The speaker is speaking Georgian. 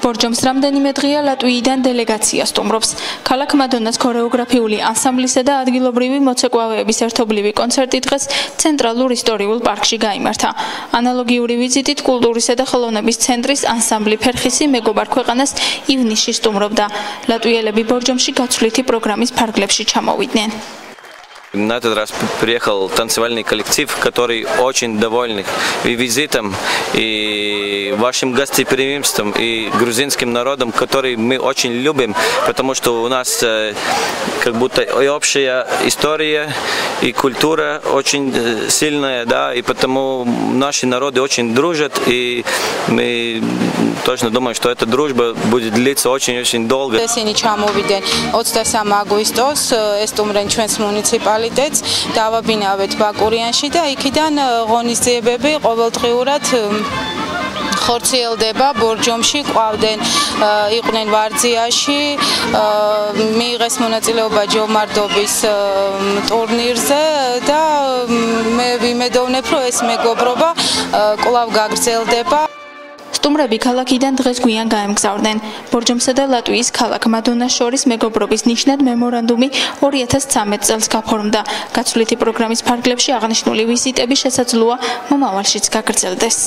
ბორჯომს რამდენიმე დღეა ლატვიიდან დელეგაცია სტუმრობს. ქალაქ მადონას ქორეოგრაფიული ანსამბლისა და ადგილობრივი მოცეკვავეების ერთობლივი კონცერტი დღეს ცენტრალურ ისტორიულ პარკში გაიმართა. ანალოგიური ვიზიტით კულტურისა და ხელოვნების ცენტრის ანსამბლი ფერხისი მეგობარ ქვეყანას ივნისში სტუმრობდა. ლატვიელები ბორჯომში გაცვლითი პროგრამის ფარგლებში ჩამოვიდნენ. На этот раз приехал танцевальный коллектив, который очень довольны и визитом, и вашим гостеприимством, и грузинским народом, который мы очень любим, потому что у нас как будто и общая история, и культура очень сильная, да, и потому наши народы очень дружат, и мы точно думаем, что эта дружба будет длиться очень-очень долго. დავაბინავეთ ბაკურიანში და იქიდან ღონისძიებები ყოველდღიურად ხორციელდება ბორჯომში, ყვავდნენ, იყვნენ ვარძიაში, მიიღეს მონაწილეობა ჯომარდობის ტურნირზე და მე ვიმედოვნებ, რომ ეს მეგობრობა კვლავ გაგრძელდება. სტუმრები ქალაქიდან დღეს გვიან გაემგზავრნენ. ბორჯომსა და ლატვიის ქალაქ მადონას შორის მეგობრობის ნიშნად მემორანდუმი 2013 წელს გაფორმდა. გაცვლითი პროგრამის ფარგლებში აღნიშნული ვიზიტები შესაძლოა მომავალშიც გაგრძელდეს.